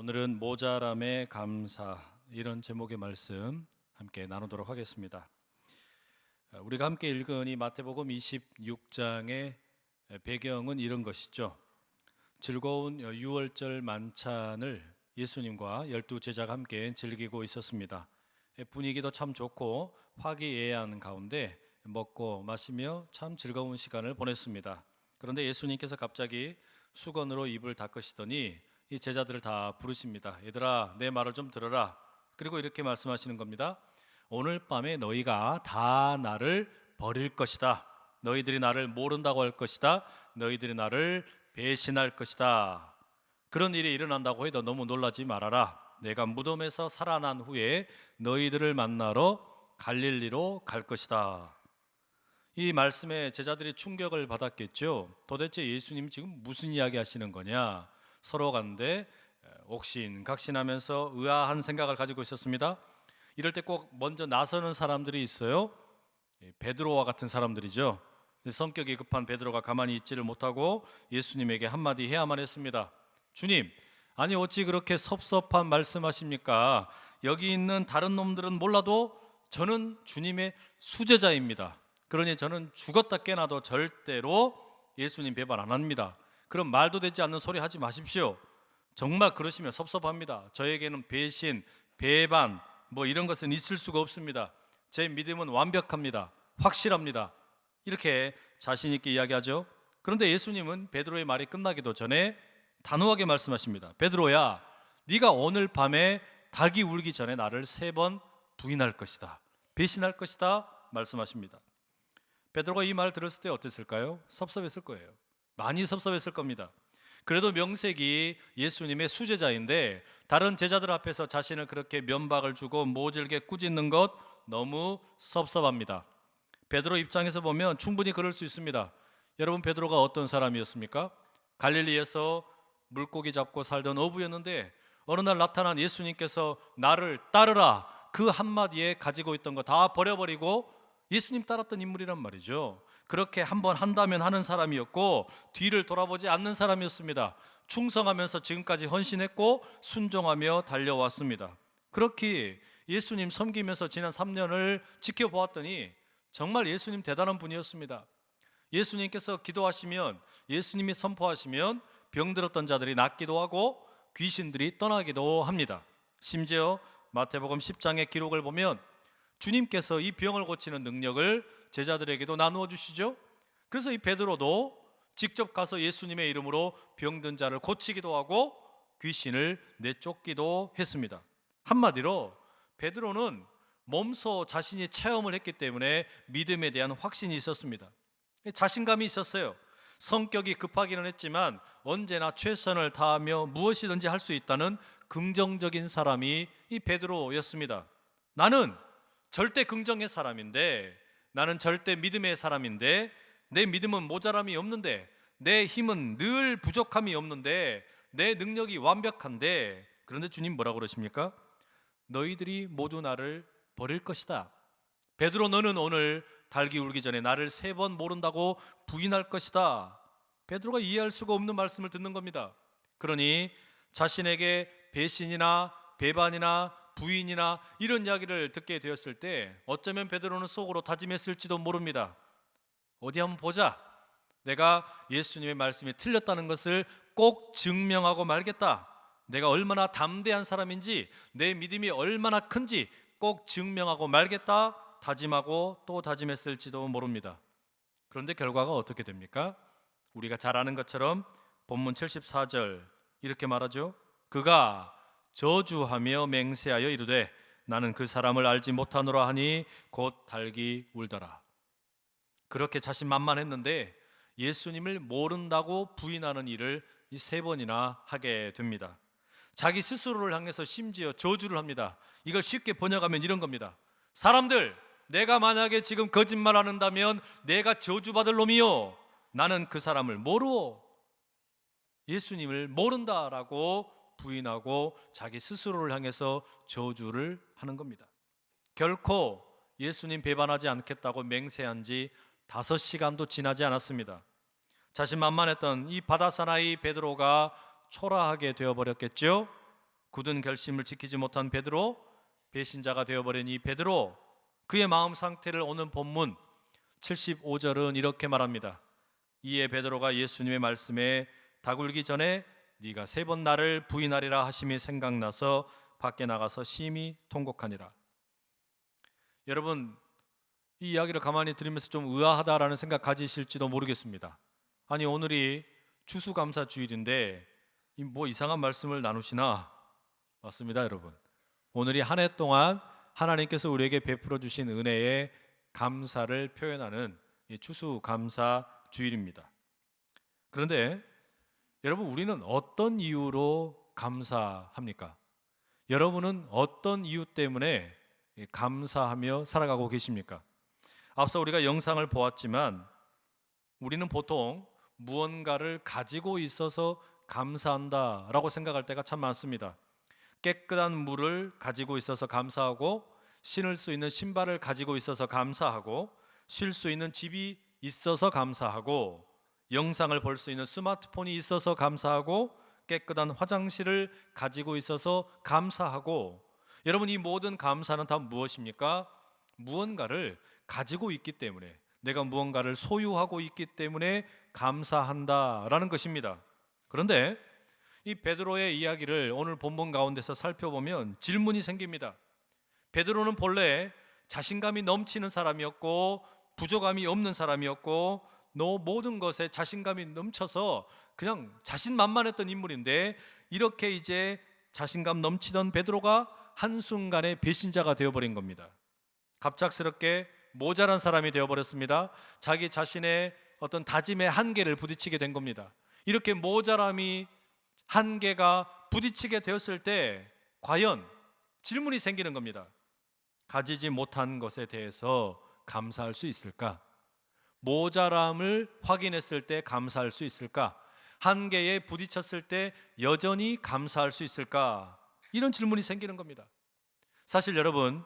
오늘은 모자람의 감사, 이런 제목의 말씀 함께 나누도록 하겠습니다. 우리가 함께 읽은 이 마태복음 26장의 배경은 이런 것이죠. 즐거운 유월절 만찬을 예수님과 12제자가 함께 즐기고 있었습니다. 분위기도 참 좋고 화기애애한 가운데 먹고 마시며 참 즐거운 시간을 보냈습니다. 그런데 예수님께서 갑자기 수건으로 입을 닦으시더니 이 제자들을 다 부르십니다. 얘들아, 내 말을 좀 들어라. 그리고 이렇게 말씀하시는 겁니다. 오늘 밤에 너희가 다 나를 버릴 것이다. 너희들이 나를 모른다고 할 것이다. 너희들이 나를 배신할 것이다. 그런 일이 일어난다고 해도 너무 놀라지 말아라. 내가 무덤에서 살아난 후에 너희들을 만나러 갈릴리로 갈 것이다. 이 말씀에 제자들이 충격을 받았겠죠. 도대체 예수님 지금 무슨 이야기 하시는 거냐? 서로 간데 옥신각신하면서 의아한 생각을 가지고 있었습니다. 이럴 때 꼭 먼저 나서는 사람들이 있어요. 베드로와 같은 사람들이죠. 성격이 급한 베드로가 가만히 있지를 못하고 예수님에게 한마디 해야만 했습니다. 주님, 아니 어찌 그렇게 섭섭한 말씀하십니까? 여기 있는 다른 놈들은 몰라도 저는 주님의 수제자입니다. 그러니 저는 죽었다 깨나도 절대로 예수님 배반 안 합니다. 그럼 말도 되지 않는 소리 하지 마십시오. 정말 그러시면 섭섭합니다. 저에게는 배신, 배반 이런 것은 있을 수가 없습니다. 제 믿음은 완벽합니다. 확실합니다. 이렇게 자신 있게 이야기하죠. 그런데 예수님은 베드로의 말이 끝나기도 전에 단호하게 말씀하십니다. 베드로야, 네가 오늘 밤에 닭이 울기 전에 나를 3번 부인할 것이다. 배신할 것이다 말씀하십니다. 베드로가 이 말 들었을 때 어땠을까요? 섭섭했을 거예요. 많이 섭섭했을 겁니다. 그래도 명색이 예수님의 수제자인데 다른 제자들 앞에서 자신을 그렇게 면박을 주고 모질게 꾸짖는 것 너무 섭섭합니다. 베드로 입장에서 보면 충분히 그럴 수 있습니다. 여러분, 베드로가 어떤 사람이었습니까? 갈릴리에서 물고기 잡고 살던 어부였는데 어느 날 나타난 예수님께서 나를 따르라, 그 한마디에 가지고 있던 거 다 버려버리고 예수님 따랐던 인물이란 말이죠. 그렇게 한번 한다면 하는 사람이었고 뒤를 돌아보지 않는 사람이었습니다. 충성하면서 지금까지 헌신했고 순종하며 달려왔습니다. 그렇게 예수님 섬기면서 지난 3년을 지켜보았더니 정말 예수님 대단한 분이었습니다. 예수님께서 기도하시면, 예수님이 선포하시면 병들었던 자들이 낫기도 하고 귀신들이 떠나기도 합니다. 심지어 마태복음 10장의 기록을 보면 주님께서 이 병을 고치는 능력을 제자들에게도 나누어 주시죠. 그래서 이 베드로도 직접 가서 예수님의 이름으로 병든 자를 고치기도 하고 귀신을 내쫓기도 했습니다. 한마디로 베드로는 몸소 자신이 체험을 했기 때문에 믿음에 대한 확신이 있었습니다. 자신감이 있었어요. 성격이 급하기는 했지만 언제나 최선을 다하며 무엇이든지 할 수 있다는 긍정적인 사람이 이 베드로였습니다. 나는 절대 긍정의 사람인데, 나는 절대 믿음의 사람인데, 내 믿음은 모자람이 없는데, 내 힘은 늘 부족함이 없는데, 내 능력이 완벽한데, 그런데 주님 뭐라고 그러십니까? 너희들이 모두 나를 버릴 것이다. 베드로, 너는 오늘 닭이 울기 전에 나를 3번 모른다고 부인할 것이다. 베드로가 이해할 수가 없는 말씀을 듣는 겁니다. 그러니 자신에게 배신이나 배반이나 부인이나 이런 이야기를 듣게 되었을 때 어쩌면 베드로는 속으로 다짐했을지도 모릅니다. 어디 한번 보자. 내가 예수님의 말씀이 틀렸다는 것을 꼭 증명하고 말겠다. 내가 얼마나 담대한 사람인지, 내 믿음이 얼마나 큰지 꼭 증명하고 말겠다 다짐하고 또 다짐했을지도 모릅니다. 그런데 결과가 어떻게 됩니까? 우리가 잘 아는 것처럼 본문 74절 이렇게 말하죠. 그가 저주하며 맹세하여 이르되 나는 그 사람을 알지 못하노라 하니 곧 닭이 울더라. 그렇게 자신만만했는데 예수님을 모른다고 부인하는 일을 3번이나 하게 됩니다. 자기 스스로를 향해서 심지어 저주를 합니다. 이걸 쉽게 번역하면 이런 겁니다. 사람들, 내가 만약에 지금 거짓말 안 한다면 내가 저주받을 놈이요, 나는 그 사람을 모르오. 예수님을 모른다라고 부인하고 자기 스스로를 향해서 저주를 하는 겁니다. 결코 예수님 배반하지 않겠다고 맹세한 지 5시간도 지나지 않았습니다. 자신만만했던 이 바다 사나이 베드로가 초라하게 되어버렸겠죠. 굳은 결심을 지키지 못한 베드로, 배신자가 되어버린 이 베드로, 그의 마음 상태를 오늘 본문 75절은 이렇게 말합니다. 이에 베드로가 예수님의 말씀에 닭 울기 전에 네가 3번 나를 부인하리라 하심이 생각나서 밖에 나가서 심히 통곡하니라. 여러분, 이 이야기를 가만히 들으면서 좀 의아하다라는 생각 가지실지도 모르겠습니다. 아니, 오늘이 추수감사주일인데 뭐 이상한 말씀을 나누시나? 맞습니다, 여러분. 오늘이 한 해 동안 하나님께서 우리에게 베풀어 주신 은혜에 감사를 표현하는 추수감사주일입니다. 그런데 여러분, 우리는 어떤 이유로 감사합니까? 여러분은 어떤 이유 때문에 감사하며 살아가고 계십니까? 앞서 우리가 영상을 보았지만 우리는 보통 무언가를 가지고 있어서 감사한다라고 생각할 때가 참 많습니다. 깨끗한 물을 가지고 있어서 감사하고, 신을 수 있는 신발을 가지고 있어서 감사하고, 쉴 수 있는 집이 있어서 감사하고, 영상을 볼 수 있는 스마트폰이 있어서 감사하고, 깨끗한 화장실을 가지고 있어서 감사하고. 여러분, 이 모든 감사는 다 무엇입니까? 무언가를 가지고 있기 때문에, 내가 무언가를 소유하고 있기 때문에 감사한다라는 것입니다. 그런데 이 베드로의 이야기를 오늘 본문 가운데서 살펴보면 질문이 생깁니다. 베드로는 본래 자신감이 넘치는 사람이었고, 부족함이 없는 사람이었고, 모든 것에 자신감이 넘쳐서 그냥 자신만만했던 인물인데, 이렇게 이제 자신감 넘치던 베드로가 한순간에 배신자가 되어버린 겁니다. 갑작스럽게 모자란 사람이 되어버렸습니다. 자기 자신의 어떤 다짐의 한계를 부딪히게 된 겁니다. 이렇게 모자람이, 한계가 부딪히게 되었을 때 과연 질문이 생기는 겁니다. 가지지 못한 것에 대해서 감사할 수 있을까? 모자람을 확인했을 때 감사할 수 있을까? 한계에 부딪혔을 때 여전히 감사할 수 있을까? 이런 질문이 생기는 겁니다. 사실 여러분,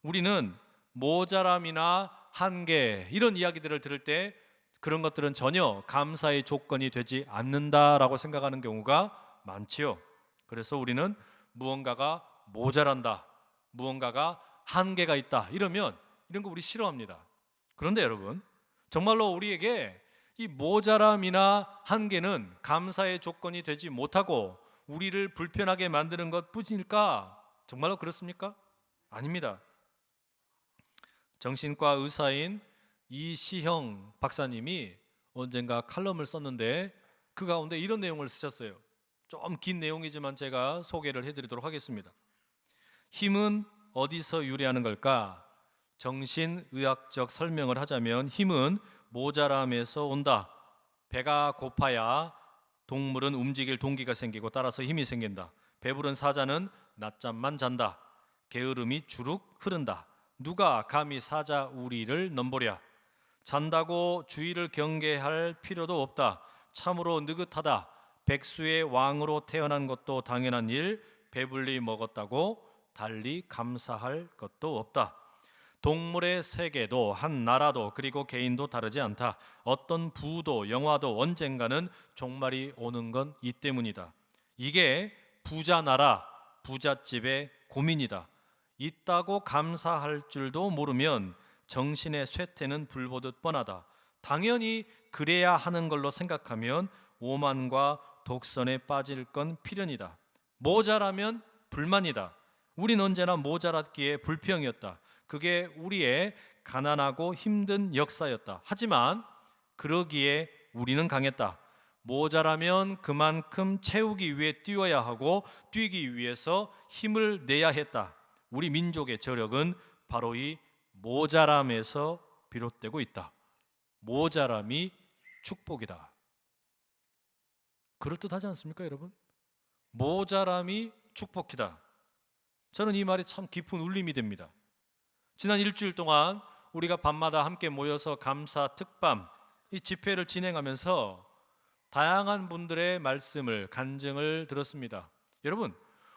우리는 모자람이나 한계, 이런 이야기들을 들을 때 그런 것들은 전혀 감사의 조건이 되지 않는다라고 생각하는 경우가 많지요. 그래서 우리는 무언가가 모자란다, 무언가가 한계가 있다, 이러면 이런 거 우리 싫어합니다. 그런데 여러분, 정말로 우리에게 이 모자람이나 한계는 감사의 조건이 되지 못하고 우리를 불편하게 만드는 것 뿐일까? 정말로 그렇습니까? 아닙니다. 정신과 의사인 이시형 박사님이 언젠가 칼럼을 썼는데 그 가운데 이런 내용을 쓰셨어요. 좀 긴 내용이지만 제가 소개를 해드리도록 하겠습니다. 힘은 어디서 유래하는 걸까? 정신의학적 설명을 하자면 힘은 모자람에서 온다. 배가 고파야 동물은 움직일 동기가 생기고 따라서 힘이 생긴다. 배부른 사자는 낮잠만 잔다. 게으름이 주룩 흐른다. 누가 감히 사자 우리를 넘보랴. 잔다고 주의를 경계할 필요도 없다. 참으로 느긋하다. 백수의 왕으로 태어난 것도 당연한 일. 배불리 먹었다고 달리 감사할 것도 없다. 동물의 세계도 한 나라도 그리고 개인도 다르지 않다. 어떤 부도 영화도 언젠가는 종말이 오는 건 이 때문이다. 이게 부자 나라, 부잣집의 고민이다. 있다고 감사할 줄도 모르면 정신의 쇠퇴는 불보듯 뻔하다. 당연히 그래야 하는 걸로 생각하면 오만과 독선에 빠질 건 필연이다. 모자라면 불만이다. 우린 언제나 모자랐기에 불평이었다. 그게 우리의 가난하고 힘든 역사였다. 하지만 그러기에 우리는 강했다. 모자라면 그만큼 채우기 위해 뛰어야 하고 뛰기 위해서 힘을 내야 했다. 우리 민족의 저력은 바로 이 모자람에서 비롯되고 있다. 모자람이 축복이다. 그럴듯하지 않습니까, 여러분? 모자람이 축복이다. 저는 이 말이 참 깊은 울림이 됩니다. 지난 일주일 동안 우리가 밤마다 함께 모여서 감사 특밤, 이 집회를 진행하면서 다양한 분들의 말씀을, 간증을 들었습니다. 여러분,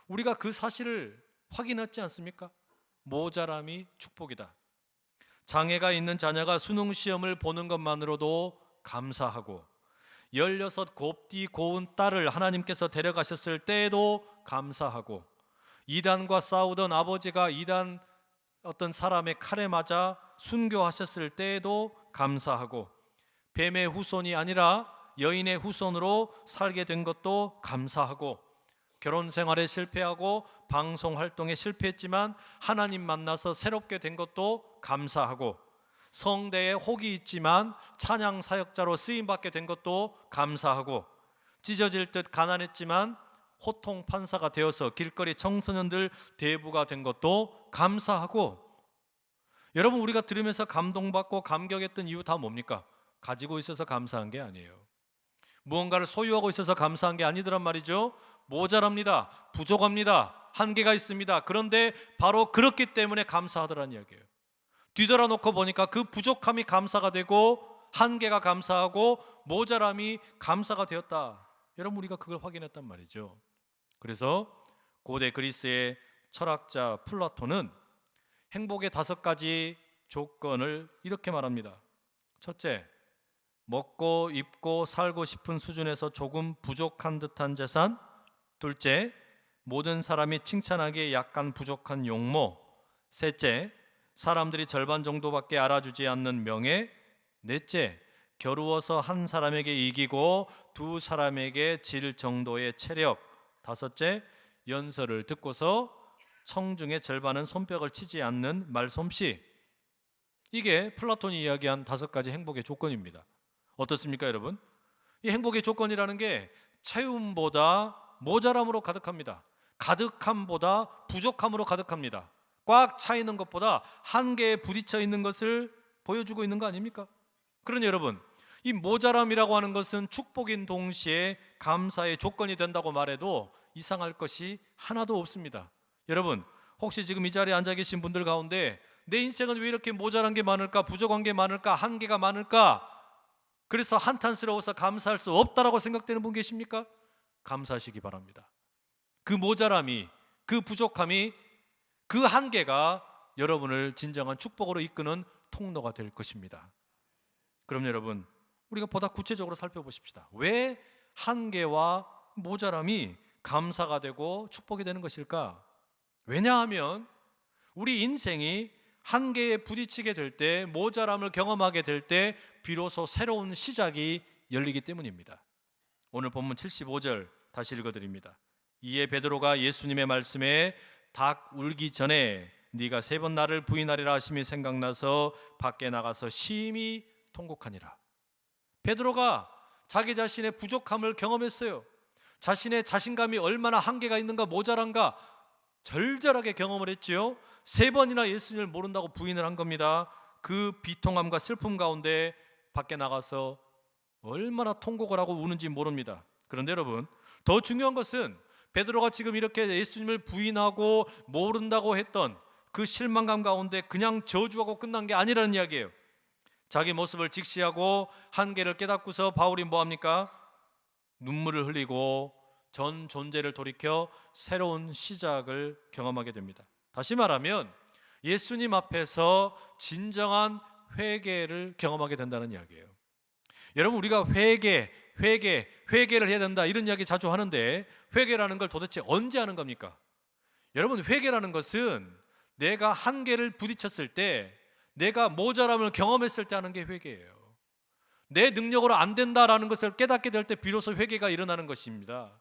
우리가 그 사실을 확인했지 않습니까? 모자람이 축복이다. 장애가 있는 자녀가 수능 시험을 보는 것만으로도 감사하고, 16 곱디 고운 딸을 하나님께서 데려가셨을 때에도 감사하고, 이단과 싸우던 아버지가 이단 어떤 사람의 칼에 맞아 순교하셨을 때에도 감사하고, 뱀의 후손이 아니라 여인의 후손으로 살게 된 것도 감사하고, 결혼 생활에 실패하고 방송 활동에 실패했지만 하나님 만나서 새롭게 된 것도 감사하고, 성대에 혹이 있지만 찬양 사역자로 쓰임 받게 된 것도 감사하고, 찢어질 듯 가난했지만 호통 판사가 되어서 길거리 청소년들 대부가 된 것도 감사하고. 여러분, 우리가 들으면서 감동받고 감격했던 이유 다 뭡니까? 가지고 있어서 감사한 게 아니에요. 무언가를 소유하고 있어서 감사한 게 아니더란 말이죠. 모자랍니다. 부족합니다. 한계가 있습니다. 그런데 바로 그렇기 때문에 감사하더란 이야기예요. 뒤돌아 놓고 보니까 그 부족함이 감사가 되고, 한계가 감사하고, 모자람이 감사가 되었다. 여러분, 우리가 그걸 확인했단 말이죠. 그래서 고대 그리스의 철학자 플라톤은 행복의 5가지 조건을 이렇게 말합니다. 첫째, 먹고 입고 살고 싶은 수준에서 조금 부족한 듯한 재산. 둘째, 모든 사람이 칭찬하기에 약간 부족한 용모. 셋째, 사람들이 절반 정도밖에 알아주지 않는 명예. 넷째, 겨루어서 한 사람에게 이기고 두 사람에게 질 정도의 체력. 다섯째, 연설을 듣고서 청중의 절반은 손뼉을 치지 않는 말솜씨. 이게 플라톤이 이야기한 5가지 행복의 조건입니다. 어떻습니까, 여러분? 이 행복의 조건이라는 게 채움보다 모자람으로 가득합니다. 가득함보다 부족함으로 가득합니다. 꽉 차 있는 것보다 한계에 부딪혀 있는 것을 보여주고 있는 거 아닙니까? 그러니 여러분, 이 모자람이라고 하는 것은 축복인 동시에 감사의 조건이 된다고 말해도 이상할 것이 하나도 없습니다. 여러분, 혹시 지금 이 자리에 앉아 계신 분들 가운데 내 인생은 왜 이렇게 모자란 게 많을까, 부족한 게 많을까, 한계가 많을까, 그래서 한탄스러워서 감사할 수 없다라고 생각되는 분 계십니까? 감사하시기 바랍니다. 그 모자람이, 그 부족함이, 그 한계가 여러분을 진정한 축복으로 이끄는 통로가 될 것입니다. 그럼 여러분, 우리가 보다 구체적으로 살펴보십시다. 왜 한계와 모자람이 감사가 되고 축복이 되는 것일까? 왜냐하면 우리 인생이 한계에 부딪히게 될 때, 모자람을 경험하게 될 때 비로소 새로운 시작이 열리기 때문입니다. 오늘 본문 75절 다시 읽어드립니다. 이에 베드로가 예수님의 말씀에 닭 울기 전에 네가 3번 나를 부인하리라 하심이 생각나서 밖에 나가서 심히 통곡하니라. 베드로가 자기 자신의 부족함을 경험했어요. 자신의 자신감이 얼마나 한계가 있는가, 모자란가 절절하게 경험을 했지요. 3번이나 예수님을 모른다고 부인을 한 겁니다. 그 비통함과 슬픔 가운데 밖에 나가서 얼마나 통곡을 하고 우는지 모릅니다. 그런데 여러분, 더 중요한 것은 베드로가 지금 이렇게 예수님을 부인하고 모른다고 했던 그 실망감 가운데 그냥 저주하고 끝난 게 아니라는 이야기예요. 자기 모습을 직시하고 한계를 깨닫고서 바울이 뭐합니까? 눈물을 흘리고 전 존재를 돌이켜 새로운 시작을 경험하게 됩니다. 다시 말하면 예수님 앞에서 진정한 회개를 경험하게 된다는 이야기예요. 여러분, 우리가 회개를 해야 된다 이런 이야기 자주 하는데, 회개라는 걸 도대체 언제 하는 겁니까? 여러분, 회개라는 것은 내가 한계를 부딪혔을 때, 내가 모자람을 경험했을 때 하는 게 회개예요. 내 능력으로 안 된다라는 것을 깨닫게 될 때 비로소 회개가 일어나는 것입니다.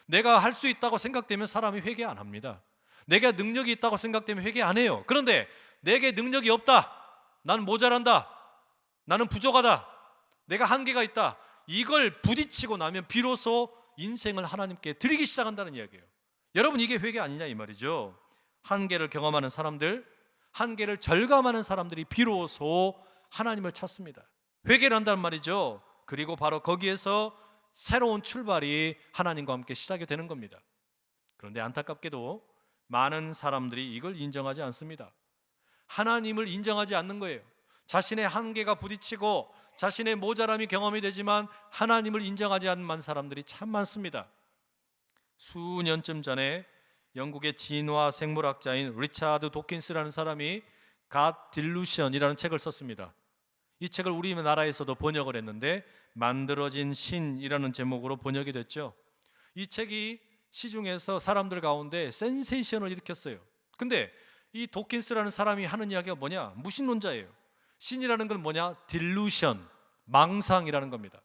내가 할 수 있다고 생각되면 사람이 회개 안 합니다. 내가 능력이 있다고 생각되면 회개 안 해요. 그런데 내게 능력이 없다, 난 모자란다, 나는 부족하다, 내가 한계가 있다, 이걸 부딪히고 나면 비로소 인생을 하나님께 드리기 시작한다는 이야기예요. 여러분, 이게 회개 아니냐 이 말이죠. 한계를 경험하는 사람들, 한계를 절감하는 사람들이 비로소 하나님을 찾습니다. 회개를 한다는 말이죠. 그리고 바로 거기에서 새로운 출발이 하나님과 함께 시작이 되는 겁니다. 그런데 안타깝게도 많은 사람들이 이걸 인정하지 않습니다. 하나님을 인정하지 않는 거예요. 자신의 한계가 부딪히고 자신의 모자람이 경험이 되지만 하나님을 인정하지 않는 사람들이 참 많습니다. 수년쯤 전에 영국의 진화 생물학자인 리차드 도킨스라는 사람이 God Delusion이라는 책을 썼습니다. 이 책을 우리나라에서도 번역을 했는데 만들어진 신이라는 제목으로 번역이 됐죠. 이 책이 시중에서 사람들 가운데 센세이션을 일으켰어요. 근데 이 도킨스라는 사람이 하는 이야기가 뭐냐? 무신론자예요. 신이라는 건 뭐냐? 딜루션, 망상이라는 겁니다.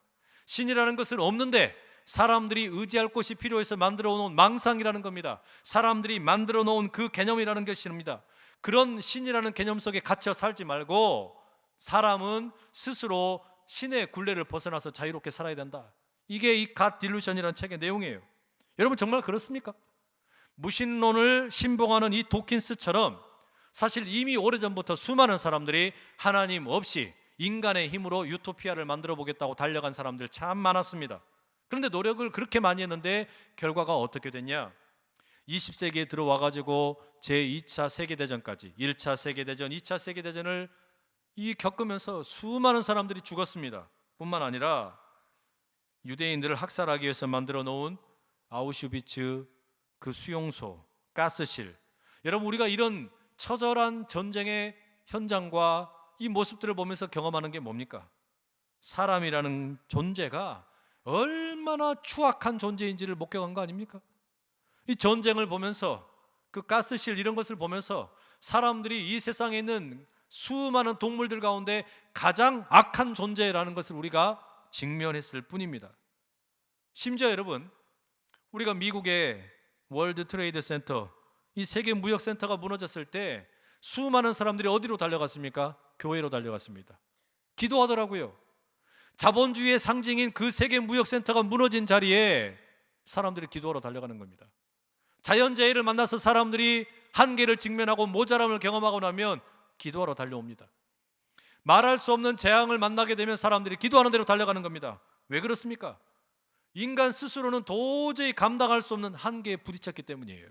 신이라는 것은 없는데 사람들이 의지할 곳이 필요해서 만들어 놓은 망상이라는 겁니다. 사람들이 만들어 놓은 그 개념이라는 것입니다. 그런 신이라는 개념 속에 갇혀 살지 말고 사람은 스스로 신의 굴레를 벗어나서 자유롭게 살아야 된다. 이게 이 갓 딜루션이라는 책의 내용이에요. 여러분 정말 그렇습니까? 무신론을 신봉하는 이 도킨스처럼 사실 이미 오래전부터 수많은 사람들이 하나님 없이 인간의 힘으로 유토피아를 만들어 보겠다고 달려간 사람들 참 많았습니다. 그런데 노력을 그렇게 많이 했는데 결과가 어떻게 됐냐? 20세기에 들어와 가지고 제2차 세계대전까지 1차 세계대전, 2차 세계대전을 겪으면서 수많은 사람들이 죽었습니다. 뿐만 아니라 유대인들을 학살하기 위해서 만들어 놓은 아우슈비츠 그 수용소, 가스실, 여러분 우리가 이런 처절한 전쟁의 현장과 이 모습들을 보면서 경험하는 게 뭡니까? 사람이라는 존재가 얼마나 추악한 존재인지를 목격한 거 아닙니까? 이 전쟁을 보면서 그 가스실 이런 것을 보면서 사람들이 이 세상에 있는 수많은 동물들 가운데 가장 악한 존재라는 것을 우리가 직면했을 뿐입니다. 심지어 여러분 우리가 미국의 월드 트레이드 센터, 이 세계 무역 센터가 무너졌을 때 수많은 사람들이 어디로 달려갔습니까? 교회로 달려갔습니다. 기도하더라고요. 자본주의의 상징인 그 세계 무역 센터가 무너진 자리에 사람들이 기도하러 달려가는 겁니다. 자연재해를 만나서 사람들이 한계를 직면하고 모자람을 경험하고 나면 기도하러 달려옵니다. 말할 수 없는 재앙을 만나게 되면 사람들이 기도하는 대로 달려가는 겁니다. 왜 그렇습니까? 인간 스스로는 도저히 감당할 수 없는 한계에 부딪혔기 때문이에요.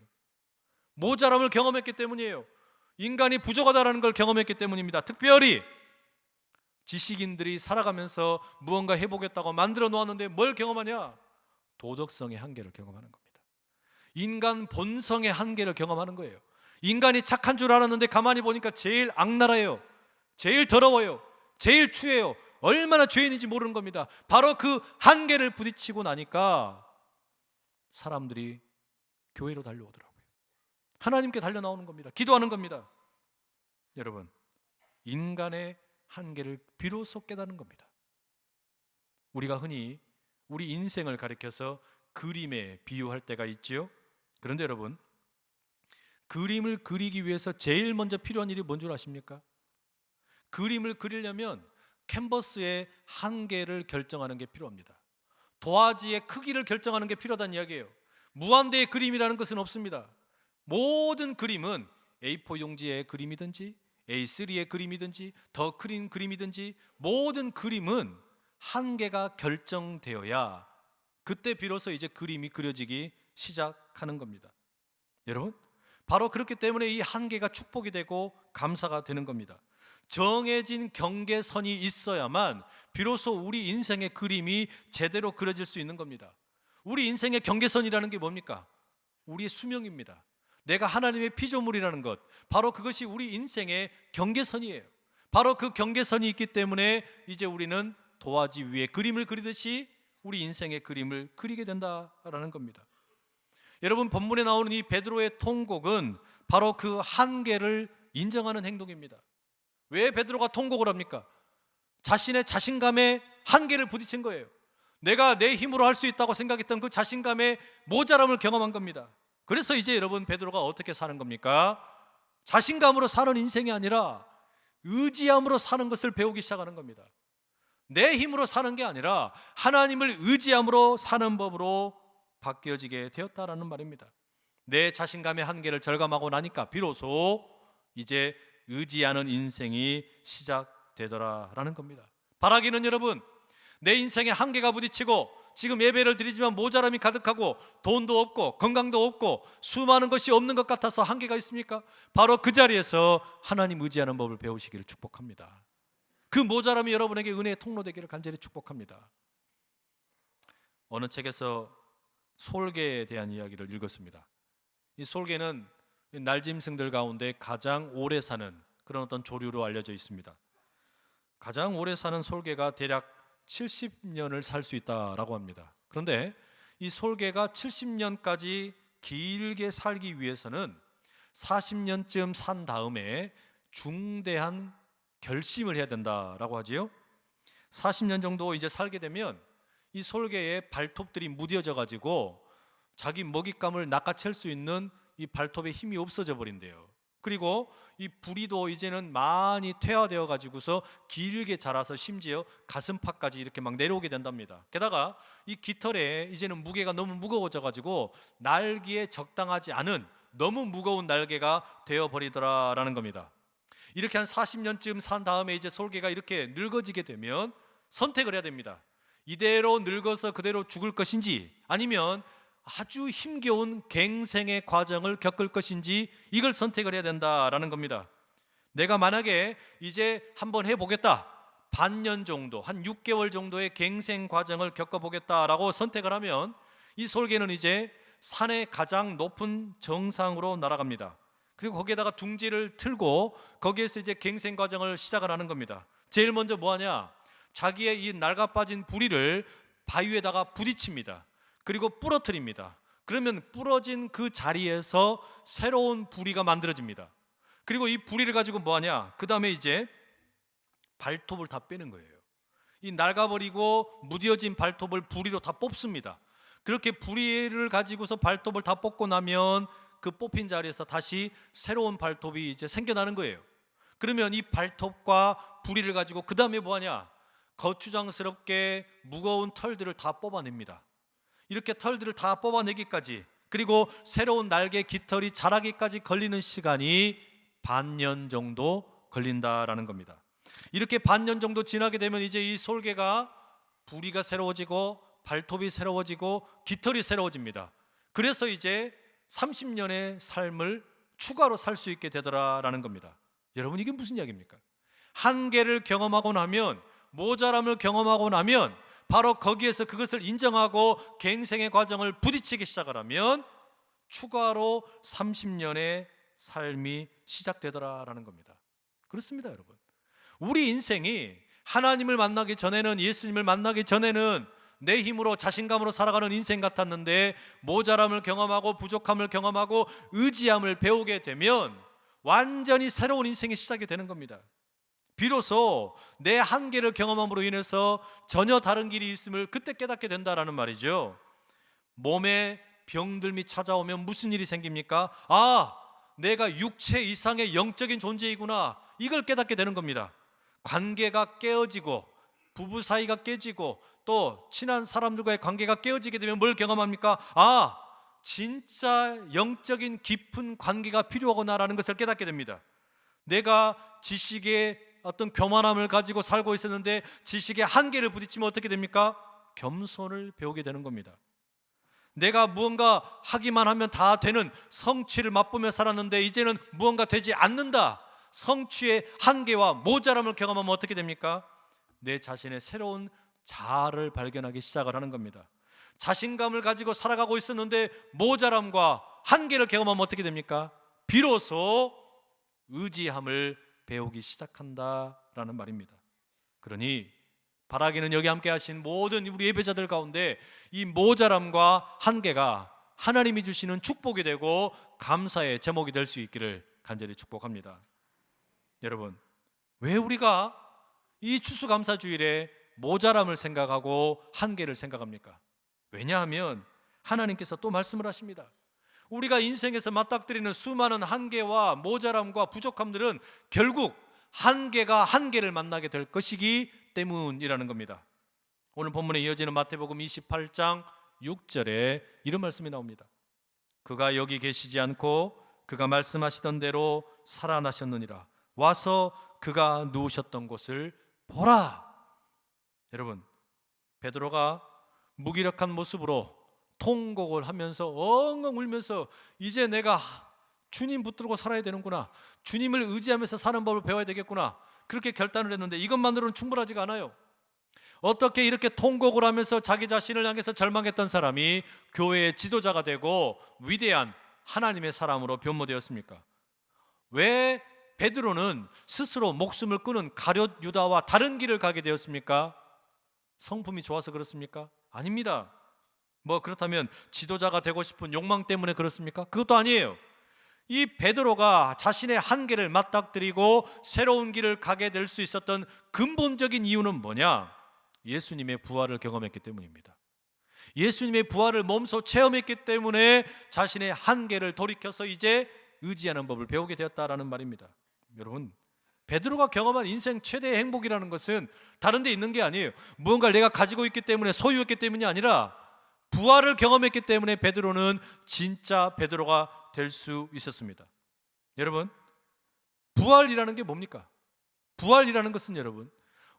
모자람을 경험했기 때문이에요. 인간이 부족하다는 걸 경험했기 때문입니다. 특별히 지식인들이 살아가면서 무언가 해보겠다고 만들어 놓았는데 뭘 경험하냐? 도덕성의 한계를 경험하는 겁니다. 인간 본성의 한계를 경험하는 거예요. 인간이 착한 줄 알았는데 가만히 보니까 제일 악랄해요. 제일 더러워요. 제일 추해요. 얼마나 죄인인지 모르는 겁니다. 바로 그 한계를 부딪히고 나니까 사람들이 교회로 달려오더라고요. 하나님께 달려 나오는 겁니다. 기도하는 겁니다. 여러분, 인간의 한계를 비로소 깨닫는 겁니다. 우리가 흔히 우리 인생을 가리켜서 그림에 비유할 때가 있지요. 그런데 여러분, 그림을 그리기 위해서 제일 먼저 필요한 일이 뭔 줄 아십니까? 그림을 그리려면 캔버스의 한계를 결정하는 게 필요합니다. 도화지의 크기를 결정하는 게 필요하다는 이야기예요. 무한대의 그림이라는 것은 없습니다. 모든 그림은 A4 용지의 그림이든지 A3의 그림이든지 더 큰 그림이든지 모든 그림은 한계가 결정되어야 그때 비로소 이제 그림이 그려지기 시작하는 겁니다. 여러분, 바로 그렇기 때문에 이 한계가 축복이 되고 감사가 되는 겁니다. 정해진 경계선이 있어야만 비로소 우리 인생의 그림이 제대로 그려질 수 있는 겁니다. 우리 인생의 경계선이라는 게 뭡니까? 우리의 수명입니다. 내가 하나님의 피조물이라는 것, 바로 그것이 우리 인생의 경계선이에요. 바로 그 경계선이 있기 때문에 이제 우리는 도화지 위에 그림을 그리듯이 우리 인생의 그림을 그리게 된다라는 겁니다. 여러분, 본문에 나오는 이 베드로의 통곡은 바로 그 한계를 인정하는 행동입니다. 왜 베드로가 통곡을 합니까? 자신의 자신감에 한계를 부딪힌 거예요. 내가 내 힘으로 할 수 있다고 생각했던 그 자신감의 모자람을 경험한 겁니다. 그래서 이제 여러분, 베드로가 어떻게 사는 겁니까? 자신감으로 사는 인생이 아니라 의지함으로 사는 것을 배우기 시작하는 겁니다. 내 힘으로 사는 게 아니라 하나님을 의지함으로 사는 법으로 바뀌어지게 되었다라는 말입니다. 내 자신감의 한계를 절감하고 나니까 비로소 이제 의지하는 인생이 시작되더라라는 겁니다. 바라기는 여러분, 내 인생에 한계가 부딪히고 지금 예배를 드리지만 모자람이 가득하고 돈도 없고 건강도 없고 수많은 것이 없는 것 같아서 한계가 있습니까? 바로 그 자리에서 하나님 의지하는 법을 배우시기를 축복합니다. 그 모자람이 여러분에게 은혜의 통로되기를 간절히 축복합니다. 어느 책에서 솔개에 대한 이야기를 읽었습니다. 이 솔개는 날짐승들 가운데 가장 오래 사는 그런 어떤 조류로 알려져 있습니다. 가장 오래 사는 솔개가 대략 70년을 살 수 있다라고 합니다. 그런데 이 솔개가 70년까지 길게 살기 위해서는 40년쯤 산 다음에 중대한 결심을 해야 된다라고 하지요. 40년 정도 이제 살게 되면 이 솔개의 발톱들이 무뎌져 가지고 자기 먹잇감을 낚아챌 수 있는 이 발톱의 힘이 없어져 버린대요. 그리고 이 부리도 이제는 많이 퇴화되어 가지고서 길게 자라서 심지어 가슴팍까지 이렇게 막 내려오게 된답니다. 게다가 이 깃털에 이제는 무게가 너무 무거워져 가지고 날기에 적당하지 않은 너무 무거운 날개가 되어 버리더라라는 겁니다. 이렇게 한 40년쯤 산 다음에 이제 솔개가 이렇게 늙어지게 되면 선택을 해야 됩니다. 이대로 늙어서 그대로 죽을 것인지 아니면 아주 힘겨운 갱생의 과정을 겪을 것인지 이걸 선택을 해야 된다라는 겁니다. 내가 만약에 이제 한번 해보겠다, 반년 정도, 한 6개월 정도의 갱생 과정을 겪어보겠다라고 선택을 하면 이 솔개는 이제 산의 가장 높은 정상으로 날아갑니다. 그리고 거기에다가 둥지를 틀고 거기에서 이제 갱생 과정을 시작을 하는 겁니다. 제일 먼저 뭐 하냐? 자기의 이 낡아 빠진 부리를 바위에다가 부딪힙니다. 그리고 부러뜨립니다. 그러면 부러진 그 자리에서 새로운 부리가 만들어집니다. 그리고 이 부리를 가지고 뭐 하냐? 그 다음에 이제 발톱을 다 빼는 거예요. 이 낡아버리고 무뎌진 발톱을 부리로 다 뽑습니다. 그렇게 부리를 가지고서 발톱을 다 뽑고 나면 그 뽑힌 자리에서 다시 새로운 발톱이 이제 생겨나는 거예요. 그러면 이 발톱과 부리를 가지고 그 다음에 뭐 하냐? 거추장스럽게 무거운 털들을 다 뽑아냅니다. 이렇게 털들을 다 뽑아내기까지, 그리고 새로운 날개 깃털이 자라기까지 걸리는 시간이 반년 정도 걸린다라는 겁니다. 이렇게 반년 정도 지나게 되면 이제 이 솔개가 부리가 새로워지고 발톱이 새로워지고 깃털이 새로워집니다. 그래서 이제 30년의 삶을 추가로 살 수 있게 되더라라는 겁니다. 여러분, 이게 무슨 이야기입니까? 한계를 경험하고 나면, 모자람을 경험하고 나면 바로 거기에서 그것을 인정하고 갱생의 과정을 부딪히기 시작을 하면 추가로 30년의 삶이 시작되더라라는 겁니다. 그렇습니다, 여러분. 우리 인생이 하나님을 만나기 전에는, 예수님을 만나기 전에는 내 힘으로 자신감으로 살아가는 인생 같았는데 모자람을 경험하고 부족함을 경험하고 의지함을 배우게 되면 완전히 새로운 인생이 시작이 되는 겁니다. 비로소 내 한계를 경험함으로 인해서 전혀 다른 길이 있음을 그때 깨닫게 된다라는 말이죠. 몸에 병들미 찾아오면 무슨 일이 생깁니까? 아, 내가 육체 이상의 영적인 존재이구나, 이걸 깨닫게 되는 겁니다. 관계가 깨어지고 부부 사이가 깨지고 또 친한 사람들과의 관계가 깨어지게 되면 뭘 경험합니까? 아, 진짜 영적인 깊은 관계가 필요하구나라는 것을 깨닫게 됩니다. 내가 지식의 어떤 교만함을 가지고 살고 있었는데 지식의 한계를 부딪히면 어떻게 됩니까? 겸손을 배우게 되는 겁니다. 내가 무언가 하기만 하면 다 되는 성취를 맛보며 살았는데 이제는 무언가 되지 않는다, 성취의 한계와 모자람을 경험하면 어떻게 됩니까? 내 자신의 새로운 자아를 발견하기 시작을 하는 겁니다. 자신감을 가지고 살아가고 있었는데 모자람과 한계를 경험하면 어떻게 됩니까? 비로소 의지함을 배우기 시작한다라는 말입니다. 그러니 바라기는 여기 함께 하신 모든 우리 예배자들 가운데 이 모자람과 한계가 하나님이 주시는 축복이 되고 감사의 제목이 될 수 있기를 간절히 축복합니다. 여러분, 왜 우리가 이 추수감사주일에 모자람을 생각하고 한계를 생각합니까? 왜냐하면 하나님께서 또 말씀을 하십니다. 우리가 인생에서 맞닥뜨리는 수많은 한계와 모자람과 부족함들은 결국 한계가 한계를 만나게 될 것이기 때문이라는 겁니다. 오늘 본문에 이어지는 마태복음 28장 6절에 이런 말씀이 나옵니다. 그가 여기 계시지 않고 그가 말씀하시던 대로 살아나셨느니라. 와서 그가 누우셨던 곳을 보라. 여러분, 베드로가 무기력한 모습으로 통곡을 하면서 엉엉 울면서 이제 내가 주님 붙들고 살아야 되는구나, 주님을 의지하면서 사는 법을 배워야 되겠구나, 그렇게 결단을 했는데 이것만으로는 충분하지가 않아요. 어떻게 이렇게 통곡을 하면서 자기 자신을 향해서 절망했던 사람이 교회의 지도자가 되고 위대한 하나님의 사람으로 변모되었습니까? 왜 베드로는 스스로 목숨을 끊은 가룟 유다와 다른 길을 가게 되었습니까? 성품이 좋아서 그렇습니까? 아닙니다. 뭐 그렇다면 지도자가 되고 싶은 욕망 때문에 그렇습니까? 그것도 아니에요. 이 베드로가 자신의 한계를 맞닥뜨리고 새로운 길을 가게 될 수 있었던 근본적인 이유는 뭐냐? 예수님의 부활을 경험했기 때문입니다. 예수님의 부활을 몸소 체험했기 때문에 자신의 한계를 돌이켜서 이제 의지하는 법을 배우게 되었다라는 말입니다. 여러분, 베드로가 경험한 인생 최대의 행복이라는 것은 다른 데 있는 게 아니에요. 무언가를 내가 가지고 있기 때문에, 소유했기 때문이 아니라 부활을 경험했기 때문에 베드로는 진짜 베드로가 될 수 있었습니다. 여러분, 부활이라는 게 뭡니까? 부활이라는 것은 여러분,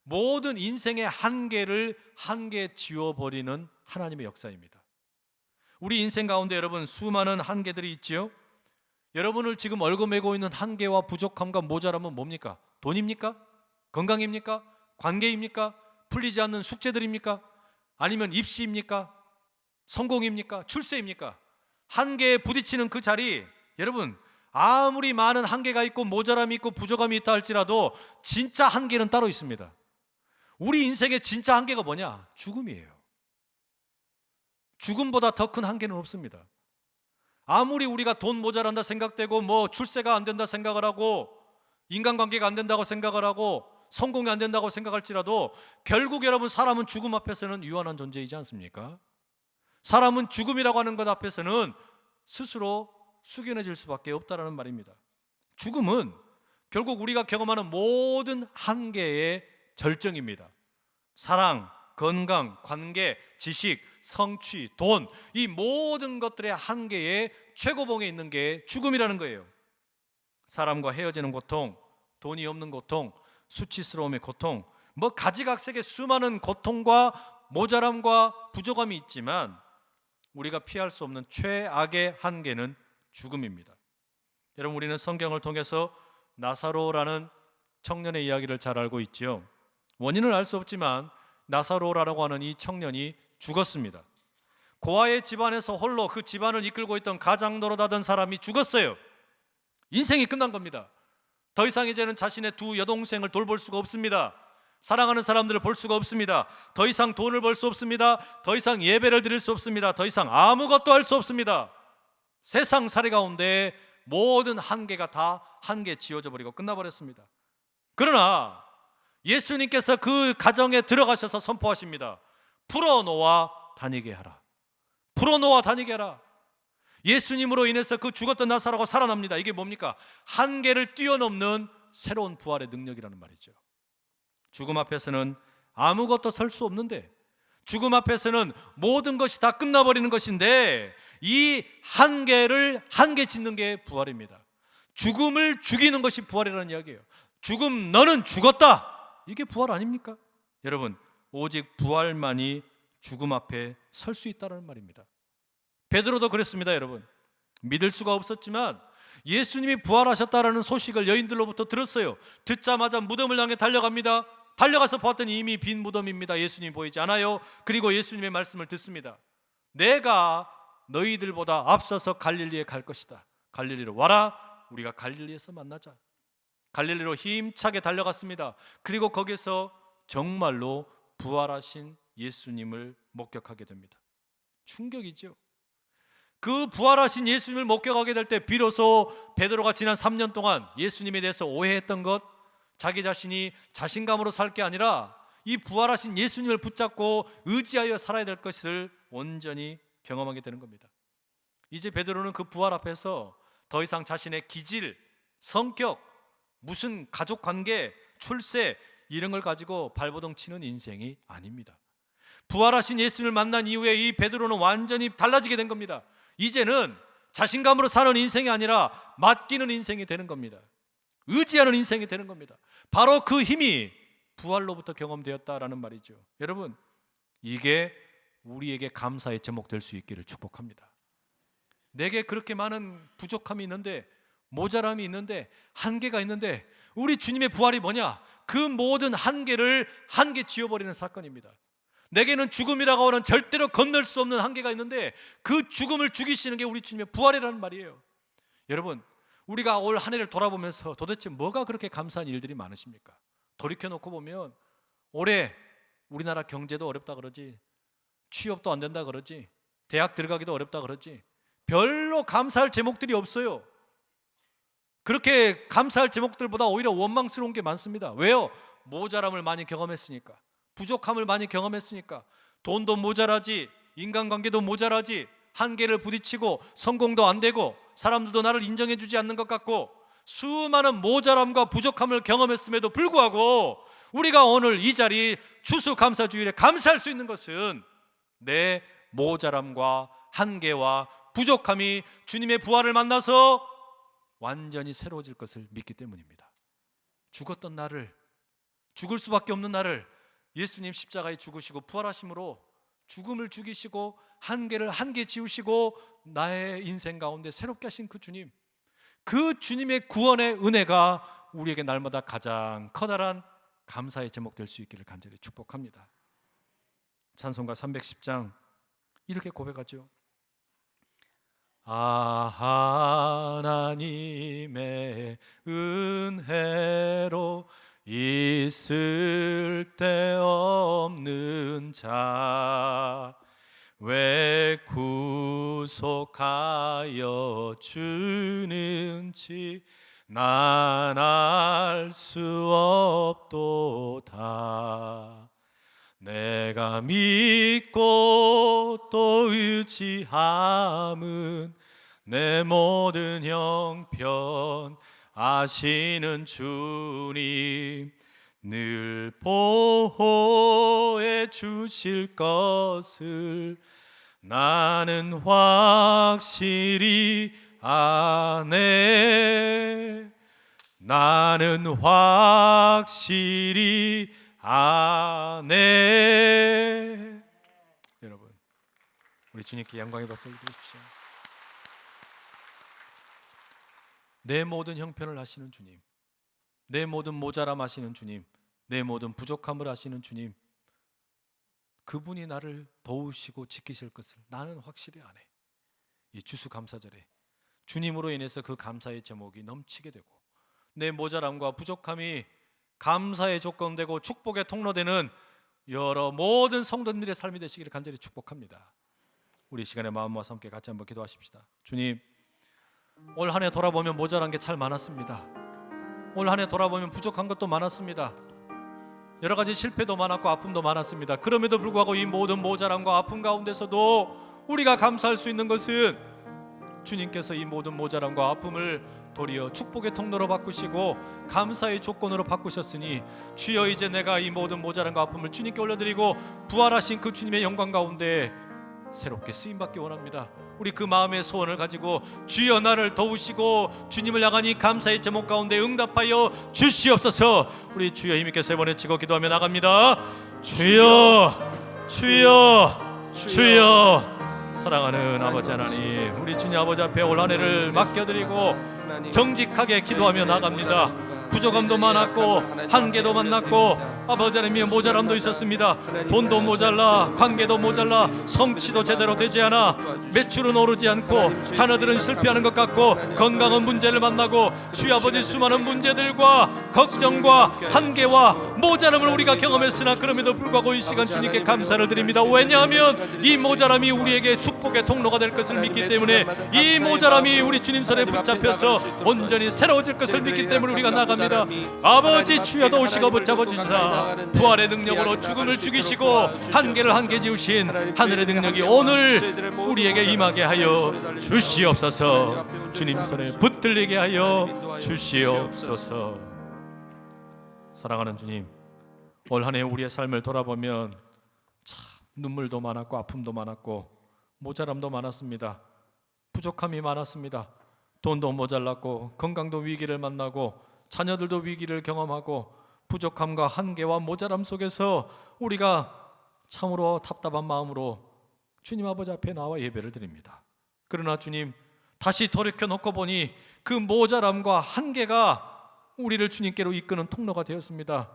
모든 인생의 한계를 한계 지워버리는 하나님의 역사입니다. 우리 인생 가운데 여러분, 수많은 한계들이 있지요. 여러분을 지금 얽어매고 있는 한계와 부족함과 모자람은 뭡니까? 돈입니까? 건강입니까? 관계입니까? 풀리지 않는 숙제들입니까? 아니면 입시입니까? 성공입니까? 출세입니까? 한계에 부딪히는 그 자리, 여러분, 아무리 많은 한계가 있고 모자람이 있고 부족함이 있다 할지라도 진짜 한계는 따로 있습니다. 우리 인생의 진짜 한계가 뭐냐? 죽음이에요. 죽음보다 더 큰 한계는 없습니다. 아무리 우리가 돈 모자란다 생각되고 뭐 출세가 안 된다 생각을 하고 인간관계가 안 된다고 생각을 하고 성공이 안 된다고 생각할지라도 결국 여러분, 사람은 죽음 앞에서는 유한한 존재이지 않습니까? 사람은 죽음이라고 하는 것 앞에서는 스스로 숙연해질 수밖에 없다라는 말입니다. 죽음은 결국 우리가 경험하는 모든 한계의 절정입니다. 사랑, 건강, 관계, 지식, 성취, 돈, 이 모든 것들의 한계의 최고봉에 있는 게 죽음이라는 거예요. 사람과 헤어지는 고통, 돈이 없는 고통, 수치스러움의 고통, 뭐 가지각색의 수많은 고통과 모자람과 부족함이 있지만 우리가 피할 수 없는 최악의 한계는 죽음입니다. 여러분, 우리는 성경을 통해서 나사로라는 청년의 이야기를 잘 알고 있지요. 원인을 알 수 없지만 나사로라고 하는 이 청년이 죽었습니다. 고아의 집안에서 홀로 그 집안을 이끌고 있던 가장 노릇하던 사람이 죽었어요. 인생이 끝난 겁니다. 더 이상 이제는 자신의 두 여동생을 돌볼 수가 없습니다. 사랑하는 사람들을 볼 수가 없습니다. 더 이상 돈을 벌 수 없습니다. 더 이상 예배를 드릴 수 없습니다. 더 이상 아무것도 할 수 없습니다. 세상살이 가운데 모든 한계가 다 한계 지워져 버리고 끝나버렸습니다. 그러나 예수님께서 그 가정에 들어가셔서 선포하십니다. 풀어놓아 다니게 하라. 풀어놓아 다니게 하라. 예수님으로 인해서 그 죽었던 나사로가 살아납니다. 이게 뭡니까? 한계를 뛰어넘는 새로운 부활의 능력이라는 말이죠. 죽음 앞에서는 아무것도 설 수 없는데, 죽음 앞에서는 모든 것이 다 끝나버리는 것인데, 이 한계를 한계 짓는 게 부활입니다. 죽음을 죽이는 것이 부활이라는 이야기예요. 죽음, 너는 죽었다. 이게 부활 아닙니까? 여러분, 오직 부활만이 죽음 앞에 설 수 있다는 말입니다. 베드로도 그랬습니다. 여러분, 믿을 수가 없었지만 예수님이 부활하셨다라는 소식을 여인들로부터 들었어요. 듣자마자 무덤을 향해 달려갑니다. 달려가서 보았더니 이미 빈 무덤입니다. 예수님이 보이지 않아요. 그리고 예수님의 말씀을 듣습니다. 내가 너희들보다 앞서서 갈릴리에 갈 것이다. 갈릴리로 와라. 우리가 갈릴리에서 만나자. 갈릴리로 힘차게 달려갔습니다. 그리고 거기서 정말로 부활하신 예수님을 목격하게 됩니다. 충격이죠. 그 부활하신 예수님을 목격하게 될 때 비로소 베드로가 지난 3년 동안 예수님에 대해서 오해했던 것, 자기 자신이 자신감으로 살 게 아니라 이 부활하신 예수님을 붙잡고 의지하여 살아야 될 것을 온전히 경험하게 되는 겁니다. 이제 베드로는 그 부활 앞에서 더 이상 자신의 기질, 성격, 무슨 가족관계, 출세 이런 걸 가지고 발버둥 치는 인생이 아닙니다. 부활하신 예수님을 만난 이후에 이 베드로는 완전히 달라지게 된 겁니다. 이제는 자신감으로 사는 인생이 아니라 맡기는 인생이 되는 겁니다. 의지하는 인생이 되는 겁니다. 바로 그 힘이 부활로부터 경험되었다라는 말이죠. 여러분, 이게 우리에게 감사의 제목 될 수 있기를 축복합니다. 내게 그렇게 많은 부족함이 있는데, 모자람이 있는데, 한계가 있는데, 우리 주님의 부활이 뭐냐? 그 모든 한계를 한계 지워버리는 사건입니다. 내게는 죽음이라고 하는 절대로 건널 수 없는 한계가 있는데 그 죽음을 죽이시는 게 우리 주님의 부활이라는 말이에요. 여러분, 우리가 올 한 해를 돌아보면서 도대체 뭐가 그렇게 감사한 일들이 많으십니까? 돌이켜놓고 보면 올해 우리나라 경제도 어렵다 그러지, 취업도 안 된다 그러지, 대학 들어가기도 어렵다 그러지. 별로 감사할 제목들이 없어요. 그렇게 감사할 제목들보다 오히려 원망스러운 게 많습니다. 왜요? 모자람을 많이 경험했으니까, 부족함을 많이 경험했으니까. 돈도 모자라지, 인간관계도 모자라지, 한계를 부딪히고 성공도 안 되고 사람들도 나를 인정해 주지 않는 것 같고, 수많은 모자람과 부족함을 경험했음에도 불구하고 우리가 오늘 이 자리 추수감사주일에 감사할 수 있는 것은 내 모자람과 한계와 부족함이 주님의 부활을 만나서 완전히 새로워질 것을 믿기 때문입니다. 죽었던 나를, 죽을 수밖에 없는 나를 예수님 십자가에 죽으시고 부활하심으로 죽음을 죽이시고 한계를 한계 지우시고 나의 인생 가운데 새롭게 하신 그 주님, 그 주님의 구원의 은혜가 우리에게 날마다 가장 커다란 감사의 제목 될 수 있기를 간절히 축복합니다. 찬송가 310장 이렇게 고백하죠. 하나님의 은혜로 있을 데 없는 자, 왜 구속하여 주는지 난 알 수 없도다. 내가 믿고 또 의지함은 내 모든 형편 아시는 주님, 늘 보호해 주실 것을 나는 확실히 아네. 나는 확실히 아네. 여러분, 우리 주님께 영광의 박수를 드리십시오. 내 모든 형편을 아시는 주님, 내 모든 모자람 아시는 주님, 내 모든 부족함을 아시는 주님, 그분이 나를 도우시고 지키실 것을 나는 확실히 아네. 이 추수감사절에 주님으로 인해서 그 감사의 제목이 넘치게 되고, 내 모자람과 부족함이 감사의 조건 되고 축복의 통로되는 여러 모든 성도님들의 삶이 되시기를 간절히 축복합니다. 우리 시간에 마음 모아서 함께 같이 한번 기도하십시다. 주님, 올 한 해 돌아보면 모자란 게 참 많았습니다. 올 한 해 돌아보면 부족한 것도 많았습니다. 여러 가지 실패도 많았고 아픔도 많았습니다. 그럼에도 불구하고 이 모든 모자람과 아픔 가운데서도 우리가 감사할 수 있는 것은 주님께서 이 모든 모자람과 아픔을 도리어 축복의 통로로 바꾸시고 감사의 조건으로 바꾸셨으니, 주여 이제 내가 이 모든 모자람과 아픔을 주님께 올려드리고 부활하신 그 주님의 영광 가운데 새롭게 쓰임받기 원합니다. 우리 그 마음의 소원을 가지고 주여 나를 도우시고 주님을 향한 이 감사의 제목 가운데 응답하여 주시옵소서. 우리 주여 힘있게 세 번 외치고 기도하며 나갑니다. 주여, 주여, 주여. 사랑하는 아버지 하나님, 우리 주님 아버지 앞에 올 한 해를 맡겨드리고 정직하게 기도하며 나갑니다. 부족함도 많았고 한계도 만났고 아버지 하나님의 모자람도 있었습니다. 돈도 모자라, 관계도 모자라, 성취도 제대로 되지 않아, 매출은 오르지 않고 자녀들은 실패하는 것 같고 건강은 문제를 만나고 주여 아버지 수많은 문제들과 걱정과 한계와 모자람을 우리가 경험했으나 그럼에도 불구하고 이 시간 주님께 감사를 드립니다. 왜냐하면 이 모자람이 우리에게 축복의 통로가 될 것을 믿기 때문에, 이 모자람이 우리 주님 손에 붙잡혀서 온전히 새로워질 것을 믿기 때문에 우리가 나갑니다. 아버지 주여 도우시고 붙잡아 주시사 부활의 능력으로 죽음을 죽이시고 한계를 한계 지우신 하늘의 능력이 오늘 우리에게 임하게 하여 주시옵소서. 주님 손에 붙들리게 하여 주시옵소서. 사랑하는 주님, 올 한 해 우리의 삶을 돌아보면 참 눈물도 많았고 아픔도 많았고 모자람도 많았습니다. 부족함이 많았습니다. 돈도 모자랐고 건강도 위기를 만나고 자녀들도 위기를 경험하고 부족함과 한계와 모자람 속에서 우리가 참으로 답답한 마음으로 주님 아버지 앞에 나와 예배를 드립니다. 그러나 주님, 다시 돌이켜놓고 보니 그 모자람과 한계가 우리를 주님께로 이끄는 통로가 되었습니다.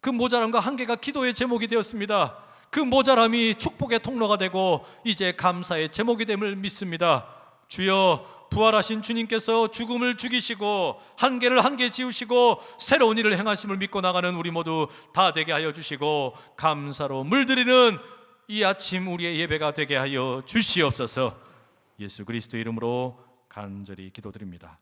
그 모자람과 한계가 기도의 제목이 되었습니다. 그 모자람이 축복의 통로가 되고 이제 감사의 제목이 됨을 믿습니다. 주여, 부활하신 주님께서 죽음을 죽이시고 한계를 한계 지우시고 새로운 일을 행하심을 믿고 나가는 우리 모두 다 되게 하여 주시고 감사로 물들이는 이 아침 우리의 예배가 되게 하여 주시옵소서. 예수 그리스도 이름으로 간절히 기도드립니다.